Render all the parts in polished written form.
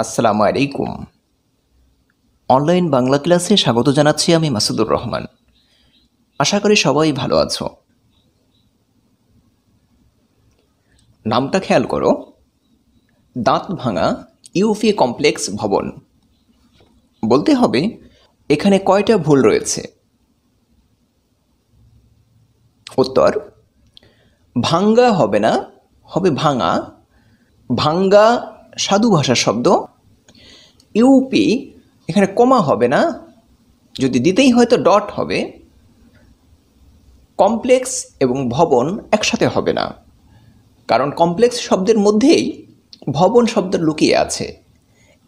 আসসালামু আলাইকুম। অনলাইন বাংলা ক্লাসে স্বাগত জানাচ্ছি আমি মাসুদুর রহমান। আশা করি সবাই ভালো আছো। নামটা খেয়াল করো, দাঁত ভাঙা ইউপি কমপ্লেক্স ভবন। বলতে হবে এখানে কয়টা ভুল রয়েছে। উত্তর, ভাঙ্গা হবে না, হবে ভাঙা। ভাঙ্গা সাধু ভাষার শব্দ। ইউপি এখানে কমা হবে না, যদি দিতেই হয়তো ডট হবে। কমপ্লেক্স এবং ভবন একসাথে হবে না, কারণ কমপ্লেক্স শব্দের মধ্যেই ভবন শব্দ লুকিয়ে আছে।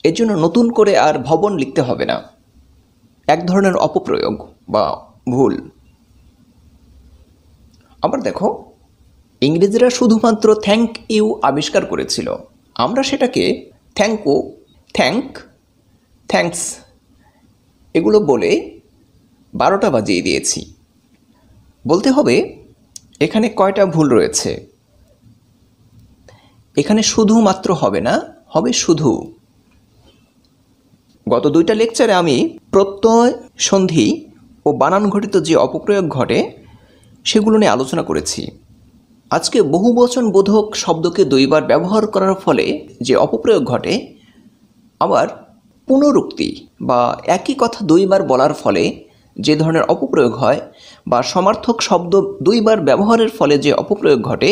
এজন্য নতুন করে আর ভবন লিখতে হবে না, এক ধরনের অপপ্রয়োগ বা ভুল। আবার দেখো, ইংরেজরা শুধুমাত্র থ্যাংক ইউ আবিষ্কার করেছিল, আমরা সেটাকে থ্যাংকু, থ্যাঙ্কস এগুলো বলে 12টা বাজিয়ে দিয়েছি। বলতে হবে এখানে কয়টা ভুল রয়েছে। এখানে শুধুমাত্র হবে না, হবে শুধু। গত 2টা লেকচারে আমি প্রত্যয়, সন্ধি ও বানান ঘটিত যে অপপ্রয়োগ ঘটে সেগুলো নিয়ে আলোচনা করেছি। আজকে বহুবচন বোধক শব্দকে 2বার ব্যবহার করার ফলে যে অপপ্রয়োগ ঘটে, আবার পুনরুক্তি বা একই কথা 2বার বলার ফলে যে ধরনের অপপ্রয়োগ হয়, বা সমার্থক শব্দ 2বার ব্যবহারের ফলে যে অপপ্রয়োগ ঘটে,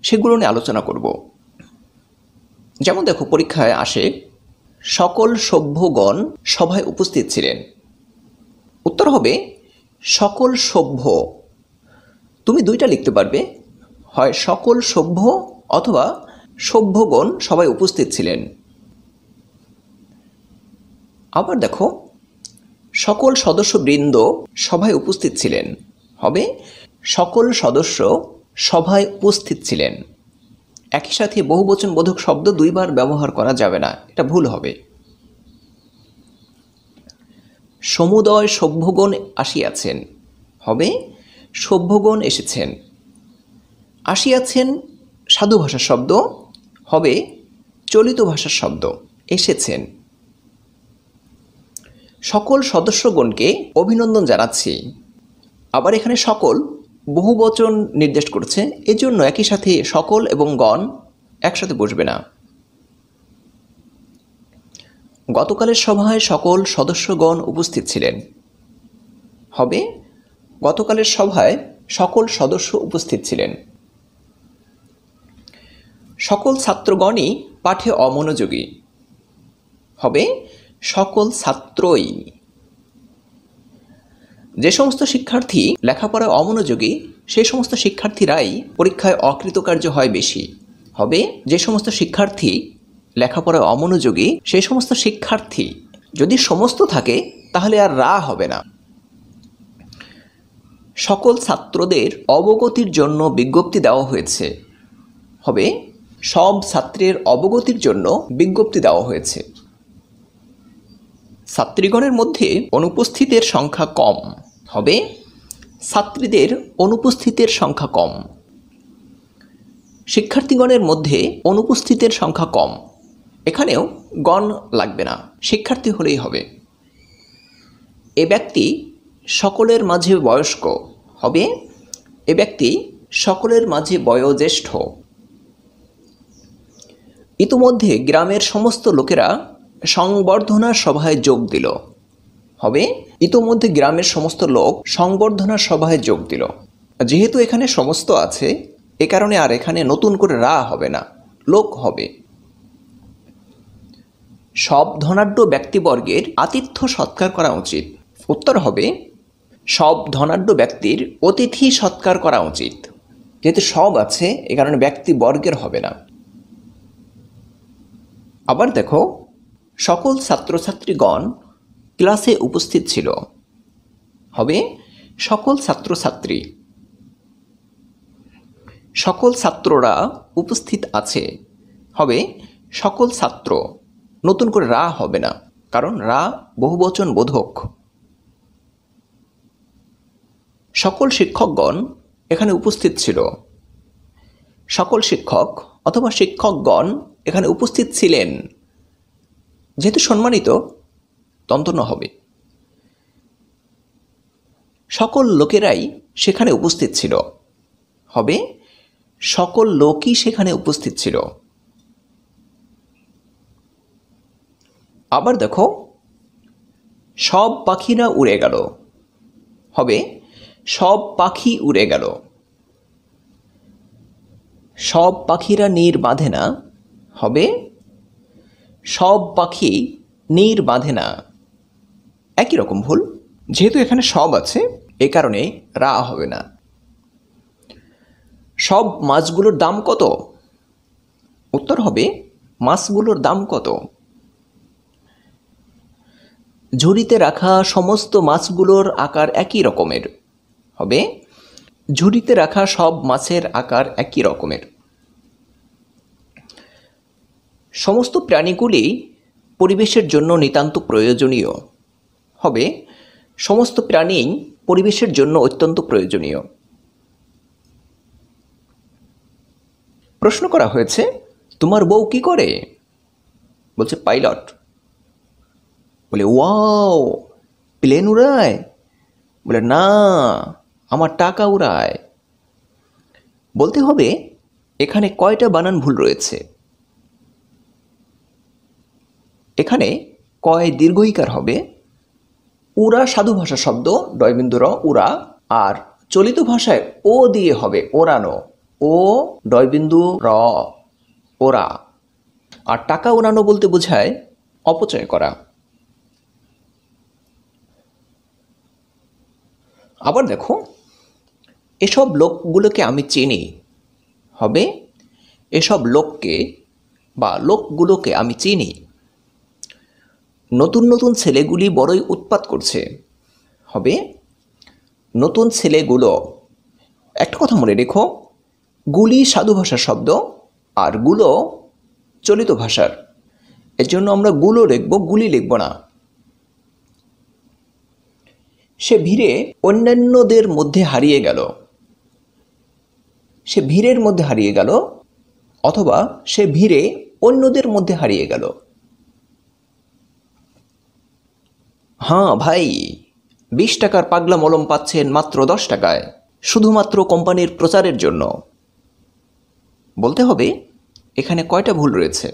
সেগুলো নিয়ে আলোচনা করব। যেমন দেখো, পরীক্ষায় আসে সকল সভ্যগণ সভায় উপস্থিত ছিলেন। উত্তর হবে সকল সভ্য। তুমি 2টা লিখতে পারবে, হয় সকল সভ্য অথবা সভ্যগণ সবাই উপস্থিত ছিলেন। আবার দেখো, সকল সদস্যবৃন্দ সভায় উপস্থিত ছিলেন, হবে সকল সদস্য সভায় উপস্থিত ছিলেন। একই সাথে বহুবচন বোধক শব্দ 2বার ব্যবহার করা যাবে না, এটা ভুল হবে। সমুদয় সভ্যগণ আসিয়াছেন, হবে সভ্যগণ এসেছেন। আসিয়াছেন সাধু ভাষার শব্দ, হবে চলিত ভাষার শব্দ, এসেছেন। সকল সদস্যগণকে অভিনন্দন জানাচ্ছি। আবার এখানে সকল বহুবচন নির্দেশ করছে, এজন্য একই সাথে সকল এবং গণ একসাথে বসবে না। গতকালের সভায় সকল সদস্যগণ উপস্থিত ছিলেন, হবে গতকালের সভায় সকল সদস্য উপস্থিত ছিলেন। সকল ছাত্রগণই পাঠে অমনোযোগী, হবে সকল ছাত্রই। যে সমস্ত শিক্ষার্থী লেখাপড়ায় অমনোযোগী, সেই সমস্ত শিক্ষার্থীরাই পরীক্ষায় অকৃতকার্য হয় বেশি, হবে যে সমস্ত শিক্ষার্থী লেখাপড়ায় অমনোযোগী সেই সমস্ত শিক্ষার্থী। যদি সমস্ত থাকে তাহলে আর রা হবে না। সকল ছাত্রদের অবগতির জন্য বিজ্ঞপ্তি দেওয়া হয়েছে, হবে সব ছাত্রের অবগতির জন্য বিজ্ঞপ্তি দেওয়া হয়েছে। ছাত্রীগণের মধ্যে অনুপস্থিতের সংখ্যা কম, হবে ছাত্রীদের অনুপস্থিতের সংখ্যা কম। শিক্ষার্থীগণের মধ্যে অনুপস্থিতের সংখ্যা কম, এখানেও গণ লাগবে না, শিক্ষার্থী হলেই হবে। এ ব্যক্তি সকলের মাঝে বয়স্ক, হবে এ ব্যক্তি সকলের মাঝে বয়োজ্যেষ্ঠ। ইতোমধ্যে গ্রামের সমস্ত লোকেরা সংবর্ধনা সভায় যোগ দিল, হবে ইতোমধ্যে গ্রামের সমস্ত লোক সংবর্ধনা সভায় যোগ দিল। যেহেতু এখানে সমস্ত আছে, এ কারণে আর এখানে নতুন করে রা হবে না, লোক হবে। সব ধনাঢ্য ব্যক্তিবর্গের আতিথ্য সৎকার করা উচিত। উত্তর হবে সব ধনাঢ্য ব্যক্তির অতিথি সৎকার করা উচিত। যেহেতু সব আছে, এ কারণে ব্যক্তিবর্গের হবে না। আবার দেখো, সকল ছাত্রছাত্রীগণ ক্লাসে উপস্থিত ছিল, হবে সকল ছাত্রছাত্রী। সকল ছাত্ররা উপস্থিত আছে, হবে সকল ছাত্র। নতুন করে রা হবে না, কারণ রা বহুবচন বোধক। সকল শিক্ষকগণ এখানে উপস্থিত ছিল, সকল শিক্ষক অথবা শিক্ষকগণ এখানে উপস্থিত ছিলেন, যেহেতু সম্মানিত, দন্তন্য হবে। সকল লোকেরাই সেখানে উপস্থিত ছিল, হবে সকল লোকই সেখানে উপস্থিত ছিল। আবার দেখো, সব পাখিরা উড়ে গেল, হবে সব পাখি উড়ে গেল। সব পাখিরা নীড় বাঁধে না, হবে সব পাখি নীড় বাঁধে না। একই রকম ভুল, যেহেতু এখানে সব আছে এ কারণে রা হবে না। সব মাছগুলোর দাম কত? উত্তর হবে মাছগুলোর দাম কত। ঝুড়িতে রাখা সমস্ত মাছগুলোর আকার একই রকমের, হবে ঝুড়িতে রাখা সব মাছের আকার একই রকমের। সমস্ত প্রাণীগুলি পরিবেশের জন্য নিতান্ত প্রয়োজনীয়, হবে সমস্ত প্রাণী পরিবেশের জন্য অত্যন্ত প্রয়োজনীয়। প্রশ্ন করা হয়েছে, তোমার বউ কি করে? বলছে পাইলট। বলে ওয়াও, প্লেন উড়ায়? বলে না, আমার টাকা উড়ায়। বলতে হবে এখানে কয়টা বানান ভুল রয়েছে। এখানে কয় দীর্ঘইকার হবে? উড়া সাধু ভাষা শব্দ, ডয়বিন্দু র, উড়া। আর চলিত ভাষায় ও দিয়ে হবে ওড়ানো, ও ডয়বিন্দু র, ওরা। আর টাকা উড়ানো বলতে বোঝায় অপচয় করা। আবার দেখো, এসব লোকগুলোকে আমি চিনি, হবে এসব লোককে বা লোকগুলোকে আমি চিনি। নতুন নতুন ছেলেগুলি বড়ই উৎপাত করছে, হবে নতুন ছেলেগুলো। একটা কথা মনে রেখো, গুলি সাধু ভাষার শব্দ আর গুলো চলিত ভাষার, এর জন্য আমরা গুলো লিখব, গুলি লিখব না। সে ভিড়ে অন্যান্যদের মধ্যে হারিয়ে গেল, সে ভিড়ের মধ্যে হারিয়ে গেল, অথবা সে ভিড়ে অন্যদের মধ্যে হারিয়ে গেল। হ্যাঁ ভাই, 20 টাকার পাগলা মলম পাচ্ছেন মাত্র 10 টাকায়, শুধুমাত্র কোম্পানির প্রচারের জন্য। বলতে হবে এখানে কয়টা ভুল রয়েছে।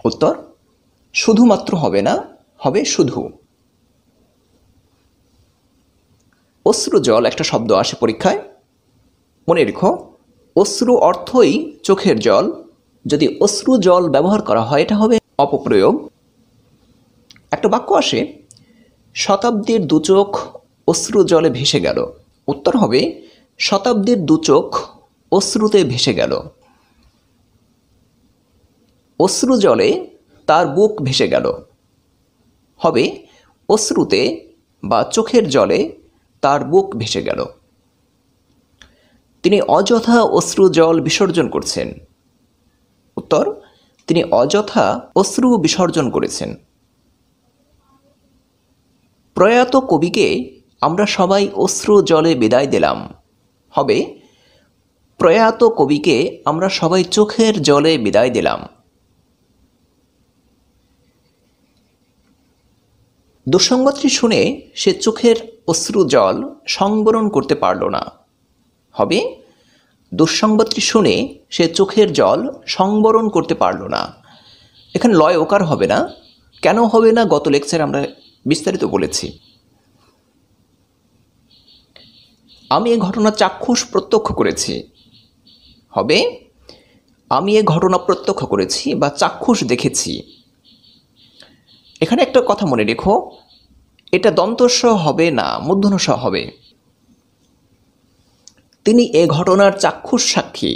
উত্তর শুধুমাত্র হবে না, হবে শুধু। অশ্রু জল একটা শব্দ আসে পরীক্ষায়, মনে রেখো অশ্রু অর্থই চোখের জল। যদি অশ্রু জল ব্যবহার করা হয় এটা হবে অপপ্রয়োগ। একটা বাক্য আসে, শতাব্দীর দু চোখ অশ্রু জলে ভেসে গেল। উত্তর হবে শতাব্দীর দু চোখ অশ্রুতে ভেসে গেল। অশ্রু জলে তার বুক ভেসে গেল, হবে অশ্রুতে বা চোখের জলে তার বুক ভেসে গেল। তিনি অযথা অশ্রু জল বিসর্জন করছেন। উত্তর তিনি অযথা অশ্রু বিসর্জন করেছেন। প্রয়াত কবিকে আমরা সবাই অশ্রু জলে বিদায় দিলাম, হবে প্রয়াত কবিকে আমরা সবাই চোখের জলে বিদায় দিলাম। দুঃসংবাদটি শুনে সে চোখের অশ্রু জল সংবরণ করতে পারল না, হবে দুঃসংবাদটি শুনে সে চোখের জল সংবরণ করতে পারল না। এখানে লয় ওকার হবে না। কেন হবে না গত লেকচারে আমরা বিস্তারিত বলেছি। আমি এ ঘটনা চাক্ষুষ প্রত্যক্ষ করেছি, হবে আমি এ ঘটনা প্রত্যক্ষ করেছি বা চাক্ষুষ দেখেছি। এখানে একটা কথা মনে রেখো, এটা দন্তস্ব হবে না, মূর্ধন্য ষ হবে। তিনি এ ঘটনার চাক্ষুষ সাক্ষী।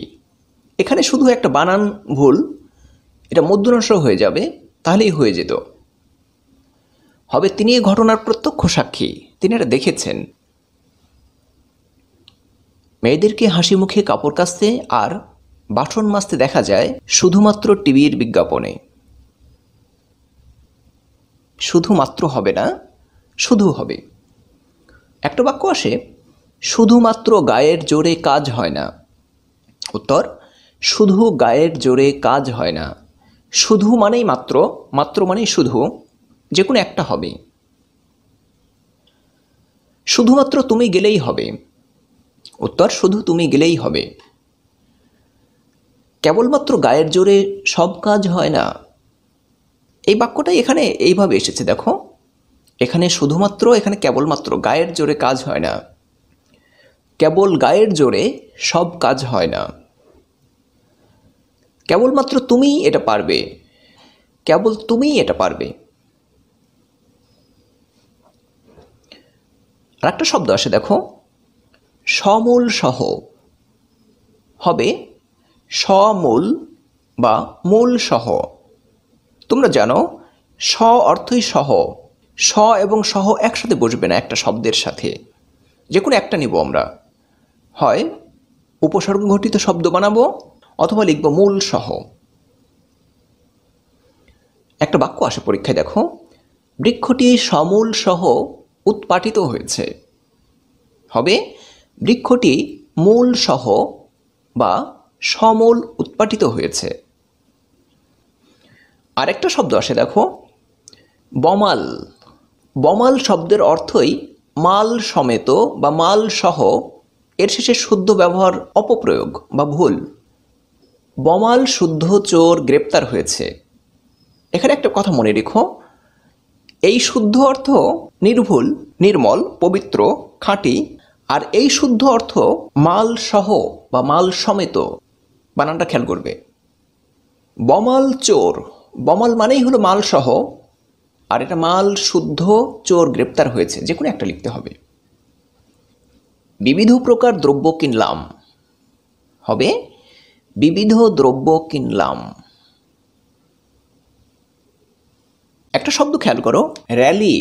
এখানে শুধু একটা বানান ভুল, এটা মূর্ধন্য ষ হয়ে যাবে, তাহলেই হয়ে যেত। হবে তিনি এ ঘটনার প্রত্যক্ষ সাক্ষী, তিনি এটা দেখেছেন। মেয়েদেরকে হাসি মুখে কাপড় কাচতে আর বাসন মাজতে দেখা যায় শুধুমাত্র টিভির বিজ্ঞাপনে। শুধুমাত্র হবে না, শুধু হবে। একটা বাক্য আসে, শুধুমাত্র গায়ের জোরে কাজ হয় না। উত্তর শুধু গায়ের জোরে কাজ হয় না, শুধু মানেই মাত্র, মাত্র মানেই শুধু, যে কোনো একটা হবে। শুধুমাত্র তুমি গেলেই হবে। উত্তর শুধু তুমি গেলেই হবে। কেবলমাত্র গায়ের জোরে সব কাজ হয় না। এই বাক্যটাই এখানে এইভাবে এসেছে, দেখো এখানে শুধুমাত্র, এখানে কেবলমাত্র, গায়ের জোরে কাজ হয় না। কেবল গায়ের জোরে সব কাজ হয় না। কেবলমাত্র তুমিই এটা পারবে, কেবল তুমিই এটা পারবে। আর একটা শব্দ আসে, দেখো সমূল সহ, হবে সমূল বা মূল সহ। তোমরা জানো স অর্থই সহ, স এবং সহ একসাথে বসবে না একটা শব্দের সাথে, যে কোনো একটা নিব আমরা, হয় উপসর্গ ঘটিত শব্দ বানাবো অথবা লিখব মূল সহ। একটা বাক্য আসে পরীক্ষায়, দেখো বৃক্ষটি সমূল সহ উৎপাটিত হয়েছে, হবে বৃক্ষটি মূল সহ বা সমূল উৎপাটিত হয়েছে। আরেকটা শব্দ আসে, দেখো বমাল। বমাল শব্দের অর্থই মাল সমেত বা মাল সহ, এর শেষে শুদ্ধ ব্যবহার অপপ্রয়োগ বা ভুল। বমাল শুদ্ধ চোর গ্রেপ্তার হয়েছে। এখানে একটা কথা মনে রেখো, এই শুদ্ধ অর্থ নির্ভুল, নির্মল, পবিত্র, খাঁটি, আর এই শুদ্ধ অর্থ মাল সহ বা মাল সমেত। বানানটা খেয়াল করবে। বমাল চোর, বমাল মানেই হলো মাল সহ, আর এটা মাল শুদ্ধ, চোর গ্রেপ্তার হয়েছে, যে কোনো একটা লিখতে হবে। বিবিধ প্রকার দ্রব্য কিনলাম, হবে বিবিধ দ্রব্য কিনলাম। একটা শব্দ খেয়াল করো, র্যালি।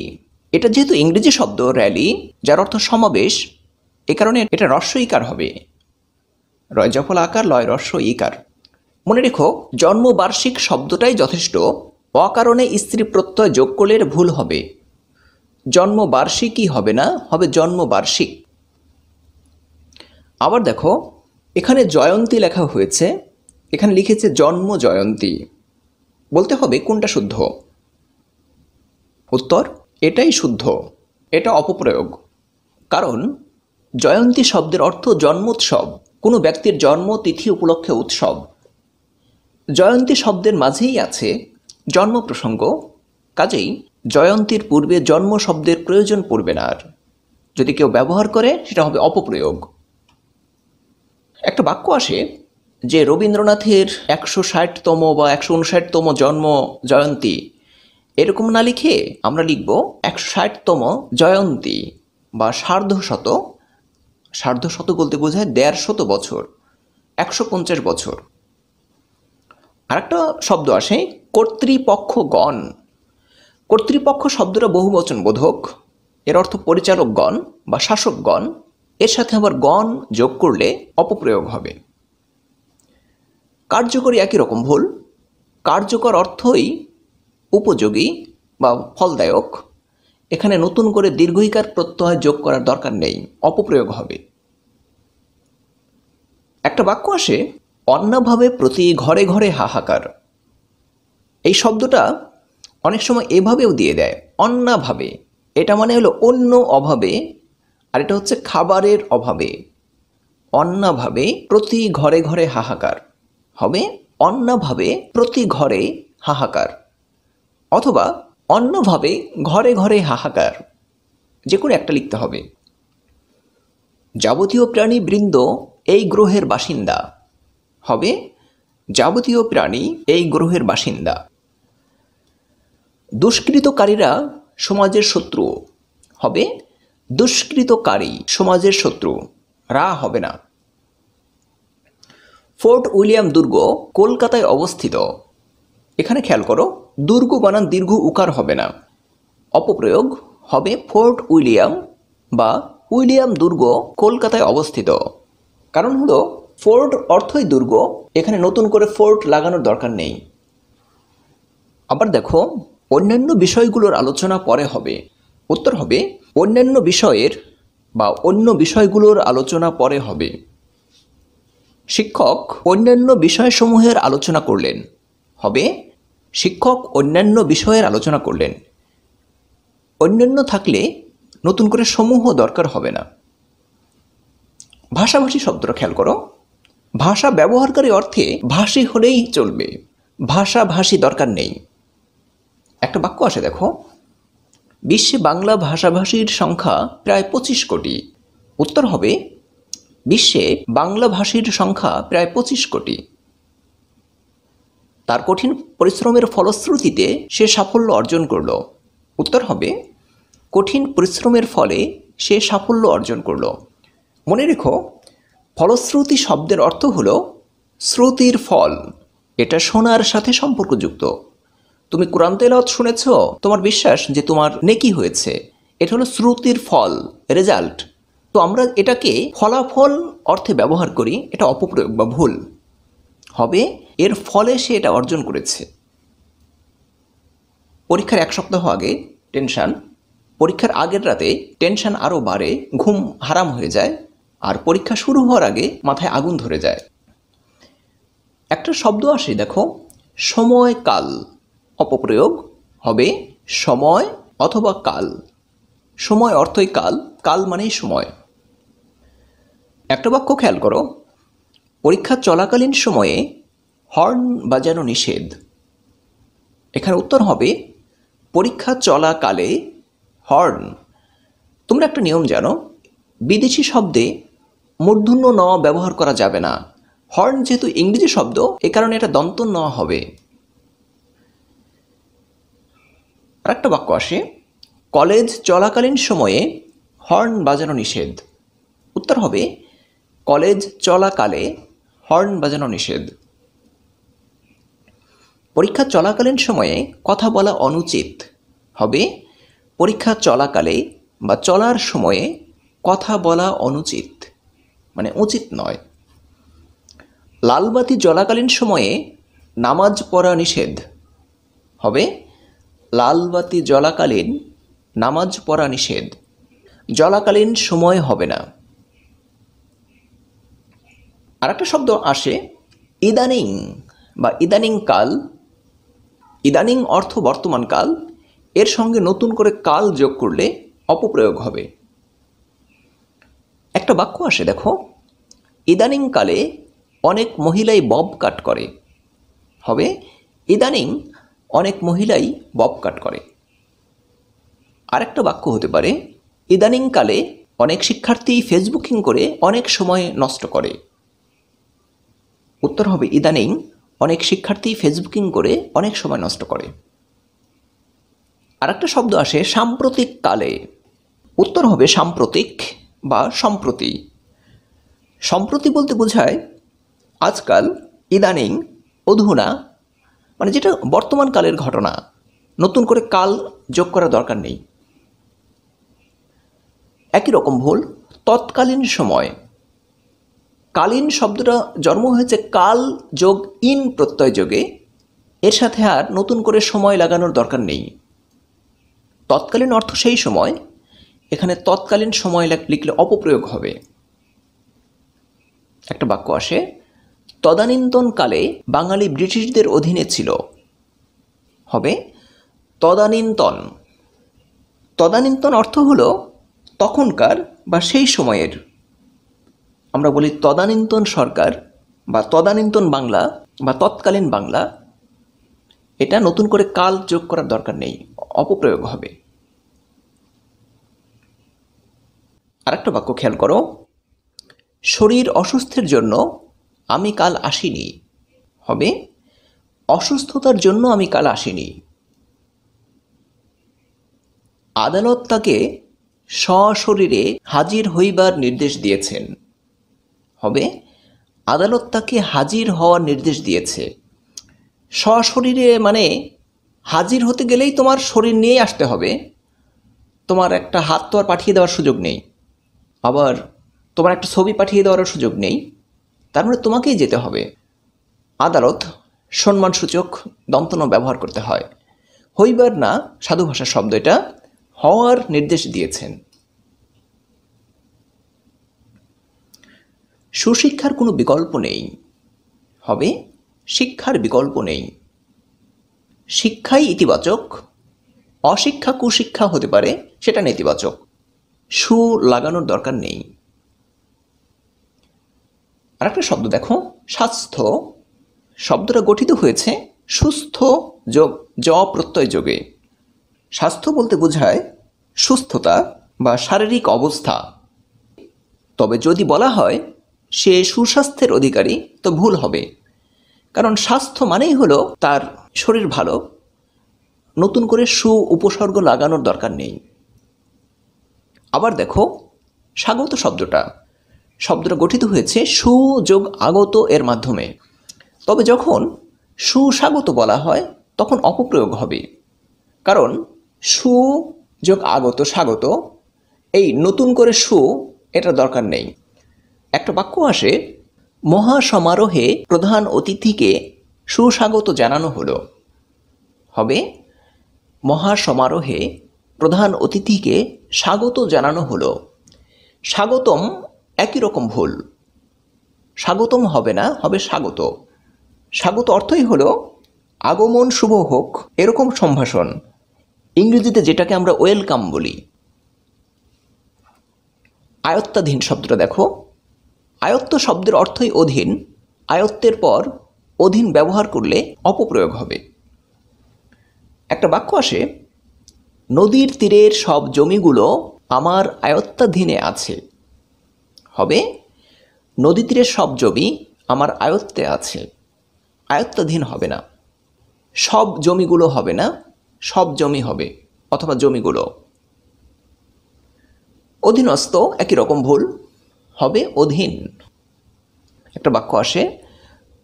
এটা যেহেতু ইংরেজি শব্দ র্যালি, যার অর্থ সমাবেশ, এ কারণে এটা হ্রস্ব ইকার হবে। রয় জফলা আকার, লয় হ্রস্ব ইকার। মনে রেখো জন্মবার্ষিক শব্দটাই যথেষ্ট, অকারণে স্ত্রী প্রত্যয় যোগ করলে ভুল হবে। জন্মবার্ষিকই হবে না, হবে জন্মবার্ষিক। আবার দেখো এখানে জয়ন্তী লেখা হয়েছে, এখানে লিখেছে জন্ম জয়ন্তী। বলতে হবে কোনটা শুদ্ধ। উত্তর এটাই শুদ্ধ, এটা অপপ্রয়োগ। কারণ জয়ন্তী শব্দের অর্থ জন্মোৎসব, কোনো ব্যক্তির জন্ম তিথি উপলক্ষে উৎসব। জয়ন্তী শব্দের মাঝেই আছে জন্ম প্রসঙ্গ, কাজেই জয়ন্তীর পূর্বে জন্ম শব্দের প্রয়োজন পড়বে না। আর যদি কেউ ব্যবহার করে সেটা হবে অপপ্রয়োগ। একটা বাক্য আসে যে রবীন্দ্রনাথের 160তম বা 159তম জন্ম জয়ন্তী, এরকম না লিখে আমরা লিখব 160তম জয়ন্তী বা সার্ধশত। সার্ধশত বলতে বোঝায় 150 বছর, 150 বছর। আরেকটা শব্দ আসে কর্তৃপক্ষগণ। কর্তৃপক্ষ শব্দটা বহুবচন বোধক, এর অর্থ পরিচালকগণ বা শাসকগণ। এর সাথে আবার গণ যোগ করলে অপপ্রয়োগ হবে। কার্যকরী একই রকম ভুল। কার্যকর অর্থই উপযোগী বা ফলদায়ক। এখানে নতুন করে দীর্ঘইকার প্রত্যয় যোগ করার দরকার নেই, অপপ্রয়োগ হবে। একটা বাক্য আসে অন্যভাবে প্রতি ঘরে ঘরে হাহাকার। এই শব্দটা অনেক সময় এভাবেও দিয়ে দেয়, অন্যভাবে। এটা মানে হলো অন্য অভাবে, আর এটা হচ্ছে খাবারের অভাবে। অন্যভাবে প্রতি ঘরে ঘরে হাহাকার, হবে অন্যভাবে প্রতি ঘরে হাহাকার, অথবা অন্যভাবে ঘরে ঘরে হাহাকার, যে কোনো একটা লিখতে হবে। যাবতীয় প্রাণী বৃন্দ এই গ্রহের বাসিন্দা, হবে যাবতীয় প্রাণী এই গ্রহের বাসিন্দা। দুষ্কৃতকারীরা সমাজের শত্রু, হবে দুষ্কৃতকারী সমাজের শত্রু, রা হবে না। ফোর্ট উইলিয়াম দুর্গ কলকাতায় অবস্থিত। এখানে খেয়াল করো দুর্গ বানান দীর্ঘ উকার হবে না, অপপ্রয়োগ হবে ফোর্ট উইলিয়াম বা উইলিয়াম দুর্গ কলকাতায় অবস্থিত। কারণ হলো ফোর্ট অর্থই দুর্গ, এখানে নতুন করে ফোর্ট লাগানোর দরকার নেই। আবার দেখো অন্যান্য বিষয়গুলোর আলোচনা পরে হবে। উত্তর হবে অন্যান্য বিষয়ের বা অন্য বিষয়গুলোর আলোচনা পরে হবে। শিক্ষক অন্যান্য বিষয়সমূহের আলোচনা করলেন, হবে শিক্ষক অন্যান্য বিষয়ের আলোচনা করলেন। অন্যান্য থাকলে নতুন করে সমূহ দরকার হবে না। ভাষাভাষী শব্দটা খেয়াল করো। ভাষা ব্যবহারকারী অর্থে ভাষী হলেই চলবে, ভাষাভাষী দরকার নেই। একটা বাক্য আসে দেখো, বিশ্বে বাংলা ভাষাভাষীর সংখ্যা প্রায় 25 কোটি। উত্তর হবে, বিশ্বে বাংলা ভাষীর সংখ্যা প্রায় 25 কোটি। তার কঠিন পরিশ্রমের ফলশ্রুতিতে সে সাফল্য অর্জন করল। উত্তর হবে, কঠিন পরিশ্রমের ফলে সে সাফল্য অর্জন করল। মনে রেখো, ফলশ্রুতি শব্দের অর্থ হল শ্রুতির ফল। এটা শোনার সাথে সম্পর্কযুক্ত। তুমি কোরআন তেলাওয়াত শুনেছ, তোমার বিশ্বাস যে তোমার নেকি হয়েছে, এটা হলো শ্রুতির ফল, রেজাল্ট। তো আমরা এটাকে ফলাফল অর্থে ব্যবহার করি, এটা অপপ্রয়োগ বা ভুল হবে। এর ফলে সে এটা অর্জন করেছে। পরীক্ষার 1 সপ্তাহ আগে টেনশন, পরীক্ষার আগের রাতে টেনশন আরও বাড়ে, ঘুম হারাম হয়ে যায়, আর পরীক্ষা শুরু হওয়ার আগে মাথায় আগুন ধরে যায়। একটা শব্দ আসে দেখো, সময় কাল। অপপ্রয়োগ হবে সময় অথবা কাল। সময় অর্থই কাল, কাল মানেই সময়। একটা বাক্য খেয়াল করো, পরীক্ষা চলাকালীন সময়ে হর্ন বাজানো নিষেধ। এখানে উত্তর হবে, পরীক্ষা চলাকালে হর্ন। তোমরা একটা নিয়ম জানো, বিদেশি শব্দে মূর্ধন্য ন ব্যবহার করা যাবে না। হর্ন যেহেতু ইংরেজি শব্দ, এ কারণে এটা দন্ত ন হবে। আর একটা বাক্য আসে, কলেজ চলাকালীন সময়ে হর্ন বাজানো নিষেধ। উত্তর হবে, কলেজ চলাকালে হর্ন বাজানো নিষেধ। পরীক্ষা চলাকালীন সময়ে কথা বলা অনুচিত হবে, পরীক্ষা চলাকালে বা চলার সময়ে কথা বলা অনুচিত, মানে উচিত নয়। লালবাতি জ্বলাকালীন সময়ে নামাজ পড়া নিষেধ হবে, লালবাতি জ্বলাকালীন নামাজ পড়া নিষেধ। জ্বলাকালীন সময় হবে না। আর একটা শব্দ আসে, ইদানিং বা ইদানিং কাল। ইদানিং অর্থ বর্তমান কাল, এর সঙ্গে নতুন করে কাল যোগ করলে অপপ্রয়োগ হবে। একটা বাক্য আসে দেখো, ইদানিং কালে অনেক মহিলাই বব কাট করে হবে, ইদানিং অনেক মহিলাই বব কাট করে। আরেকটা বাক্য হতে পারে, ইদানিং কালে অনেক শিক্ষার্থী ফেসবুকিং করে অনেক সময় নষ্ট করে। উত্তর হবে, ইদানিং অনেক শিক্ষার্থী ফেসবুকিং করে অনেক সময় নষ্ট করে। আরেকটা শব্দ আসে সাম্প্রতিক কালে। উত্তর হবে সাম্প্রতিক বা সম্প্রতি। সম্প্রতি বলতে বোঝায় আজকাল, ইদানিং, অধুনা, মানে যেটা বর্তমান কালের ঘটনা, নতুন করে কাল যোগ করার দরকার নেই। একই রকম ভুল তৎকালীন সময়। কালীন শব্দটা জন্ম হয়েছে কাল যোগ ইন প্রত্যয় যোগে, এর সাথে আর নতুন করে সময় লাগানোর দরকার নেই। তৎকালীন অর্থ সেই সময়, এখানে তৎকালীন সময় লিখলে অপপ্রয়োগ হবে। একটা বাক্য আসে, তদানীন্তন কালে বাঙালি ব্রিটিশদের অধীনে ছিল হবে, তদানীন্তন। তদানীন্তন অর্থ হলো তখনকার বা সেই সময়ের। আমরা বলি তদানীন্তন সরকার বা তদানীন্তন বাংলা বা তৎকালীন বাংলা। এটা নতুন করে কাল যোগ করার দরকার নেই, অপপ্রয়োগ হবে। আরেকটা বাক্য খেয়াল করো, শরীর অসুস্থের জন্য আমি কাল আসিনি হবে, অসুস্থতার জন্য আমি কাল আসিনি। আদালত তাকে সশরীরে হাজির হইবার নির্দেশ দিয়েছেন হবে, আদালত তাকে হাজির হওয়ার নির্দেশ দিয়েছে। সশরীরে মানে হাজির হতে গেলেই তোমার শরীর নিয়ে আসতে হবে, তোমার একটা হাত তো আর পাঠিয়ে দেওয়ার সুযোগ নেই, আবার তোমার একটা ছবি পাঠিয়ে দেওয়ারও সুযোগ নেই, তার মানে তোমাকেই যেতে হবে। আদালত সম্মানসূচক দন্তন্য ব্যবহার করতে হয়। হইবার না সাধু ভাষার শব্দ, এটা হওয়ার নির্দেশ দিয়েছেন। সুশিক্ষার কোনো বিকল্প নেই হবে, শিক্ষার বিকল্প নেই। শিক্ষাই ইতিবাচক, অশিক্ষা কুশিক্ষা হতে পারে, সেটা নেতিবাচক। সু লাগানোর দরকার নেই। আর একটা শব্দ দেখো, স্বাস্থ্য। শব্দটা গঠিত হয়েছে সুস্থ যোগ জ প্রত্যয় যোগে। স্বাস্থ্য বলতে বোঝায় সুস্থতা বা শারীরিক অবস্থা। তবে যদি বলা হয় সে সুস্বাস্থ্যের অধিকারী তো ভুল হবে, কারণ স্বাস্থ্য মানেই হলো তার শরীর ভালো। নতুন করে সু উপসর্গ লাগানোর দরকার নেই। আবার দেখো স্বাগত শব্দটা গঠিত হয়েছে সু যোগ আগত এর মাধ্যমে। তবে যখন সুস্বাগত বলা হয় তখন অপপ্রয়োগ হবে, কারণ সু যোগ আগত স্বাগত, এই নতুন করে সু এটা দরকার নেই। একটা বাক্য আসে, মহাসমারোহে প্রধান অতিথিকে সুস্বাগত জানানো হলো। হবে মহাসমারোহে প্রধান অতিথিকে স্বাগত জানানো হলো। স্বাগতম একই রকম ভুল, স্বাগতম হবে না, হবে স্বাগত। স্বাগত অর্থই হলো আগমন শুভ হোক এরকম সম্ভাষণ, ইংরেজিতে যেটাকে আমরা ওয়েলকাম বলি। আয়ত্তাধীন শব্দটা দেখো, আয়ত্ত শব্দের অর্থই অধীন। আয়ত্তের পর অধীন ব্যবহার করলে অপপ্রয়োগ হবে। একটা বাক্য আসে, নদীর তীরের সব জমিগুলো আমার আয়ত্তাধীনে আছে। হবে নদী তীরের সব জমি আমার আয়ত্তে আছে। আয়ত্তাধীন হবে না, সব জমিগুলো হবে না, সব জমি হবে, অথবা জমিগুলো। অধীনস্থ একই রকম ভুল, হবে অধীন। একটা বাক্য আসে,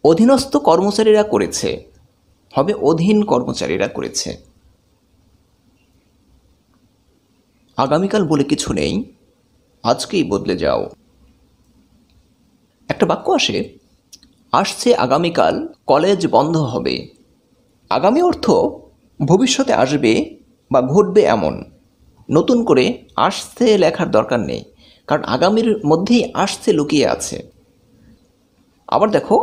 অধীনস্থ কর্মচারীরা করেছে। হবে অধীন কর্মচারীরা করেছে। আগামীকাল বলে কিছু নেই, আজকেই বদলে যাও। একটা বাক্য আসে, আসছে আগামীকাল কলেজ বন্ধ হবে। আগামী অর্থ ভবিষ্যতে আসবে বা ঘটবে এমন। নতুন করে আসছে লেখার দরকার নেই, কারণ আগামীর মধ্যেই আসছে লুকিয়ে আছে। আবার দেখো,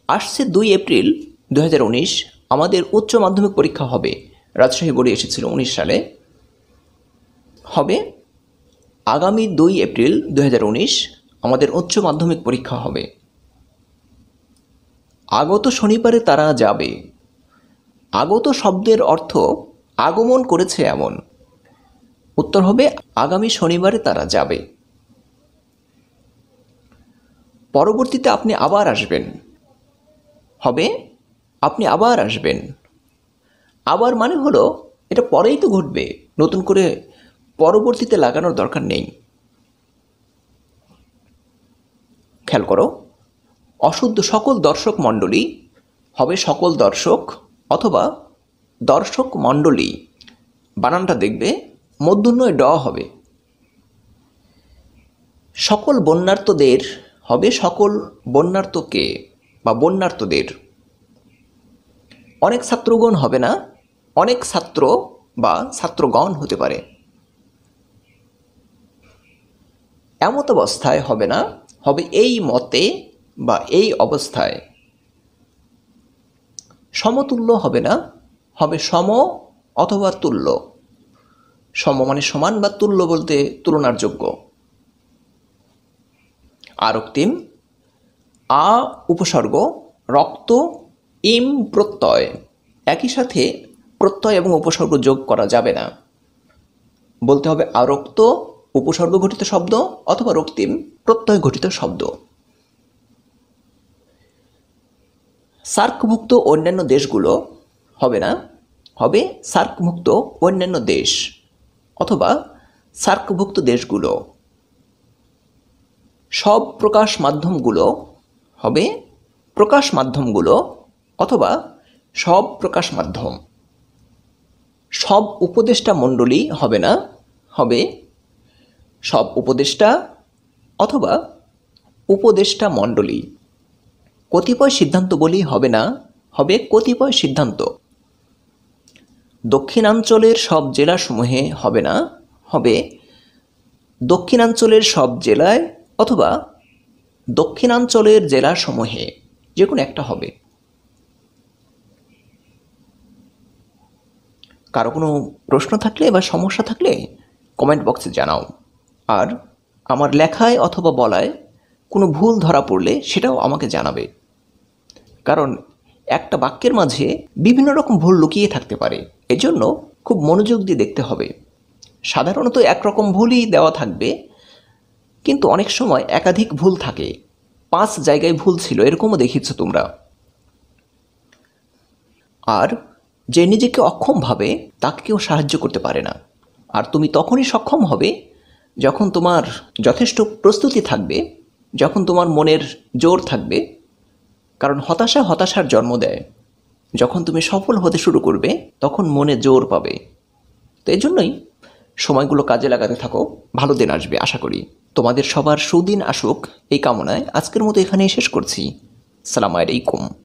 আসছে 2 এপ্রিল 2019 আমাদের উচ্চ মাধ্যমিক পরীক্ষা হবে। রাজশাহী বোর্ডে এসেছিল 19 সালে। হবে আগামী 2 এপ্রিল 2019 আমাদের উচ্চ মাধ্যমিক পরীক্ষা হবে। আগত শনিবারে তারা যাবে। আগত শব্দের অর্থ আগমন করেছে এমন। উত্তর হবে আগামী শনিবারে তারা যাবে। পরবর্তীতে আপনি আবার আসবেন। হবে আপনি আবার আসবেন। আবার মানে হলো এটা পরেই তো ঘটবে, নতুন করে পরবর্তীতে লাগানোর দরকার নেই। খেয়াল করো, অশুদ্ধ সকল দর্শক মণ্ডলী হবে সকল দর্শক, অথবা দর্শক মণ্ডলী। বানানটা দেখবে মূর্ধন্যয় ড হবে। সকল বন্যার্তদের হবে সকল বন্যার্তকে বা বন্যার্তদের। অনেক ছাত্রগণ হবে না, অনেক ছাত্র বা ছাত্রগণ হতে পারে। এমত অবস্থায় হবে না, হবে এই মতে বা এই অবস্থায়। সমতুল্য হবে না, হবে সম অথবা তুল্য। সম মানে সমান, বা তুল্য বলতে তুলনার যোগ্য। আর অক্তিম, আ উপসর্গ, রক্ত, ইম প্রত্যয়। একই সাথে প্রত্যয় এবং উপসর্গ যোগ করা যাবে না। বলতে হবে আরক্ত উপসর্গ ঘটিত শব্দ, অথবা রক্তিম প্রত্যয় ঘটিত শব্দ। সার্কভুক্ত অন্যান্য দেশগুলো হবে না, হবে সার্কভুক্ত অন্যান্য দেশ, অথবা সার্কভুক্ত দেশগুলো। সব প্রকাশ মাধ্যমগুলো হবে প্রকাশ মাধ্যমগুলো, অথবা সব প্রকাশ মাধ্যম। সব উপদেষ্টা মণ্ডলী হবে না, হবে সব উপদেষ্টা, অথবা উপদেষ্টা মণ্ডলী। কতিপয় সিদ্ধান্ত বলি হবে না, হবে কতিপয় সিদ্ধান্ত। দক্ষিণাঞ্চলের সব জেলাসমূহে হবে না, হবে দক্ষিণাঞ্চলের সব জেলায়, অথবা দক্ষিণাঞ্চলের জেলাসমূহে, যে কোনো একটা হবে। কারো কোনো প্রশ্ন থাকলে বা সমস্যা থাকলে কমেন্ট বক্সে জানাও। আর আমার লেখায় অথবা বলায় কোনো ভুল ধরা পড়লে সেটাও আমাকে জানাবে, কারণ একটা বাক্যের মাঝে বিভিন্ন রকম ভুল লুকিয়ে থাকতে পারে। এজন্য খুব মনোযোগ দিয়ে দেখতে হবে। সাধারণত একরকম ভুলই দেওয়া থাকবে, কিন্তু অনেক সময় একাধিক ভুল থাকে। 5 জায়গায় ভুল ছিল, এরকমও দেখিয়েছো তোমরা। আর যে নিজেকে অক্ষম ভাবে তাকে কেউ সাহায্য করতে পারে না। আর তুমি তখনই সক্ষম হবে যখন তোমার যথেষ্ট প্রস্তুতি থাকবে, যখন তোমার মনের জোর থাকবে। কারণ হতাশা হতাশার জন্ম দেয়। যখন তুমি সফল হতে শুরু করবে তখন মনে জোর পাবে। তো এই জন্যই সময়গুলো কাজে লাগাতে থাকো। ভালো দিন আসবে আশা করি। তোমাদের সবার সুদিন আসুক এই কামনায় আজকের মতো এখানেই শেষ করছি। সালাম আলাইকুম।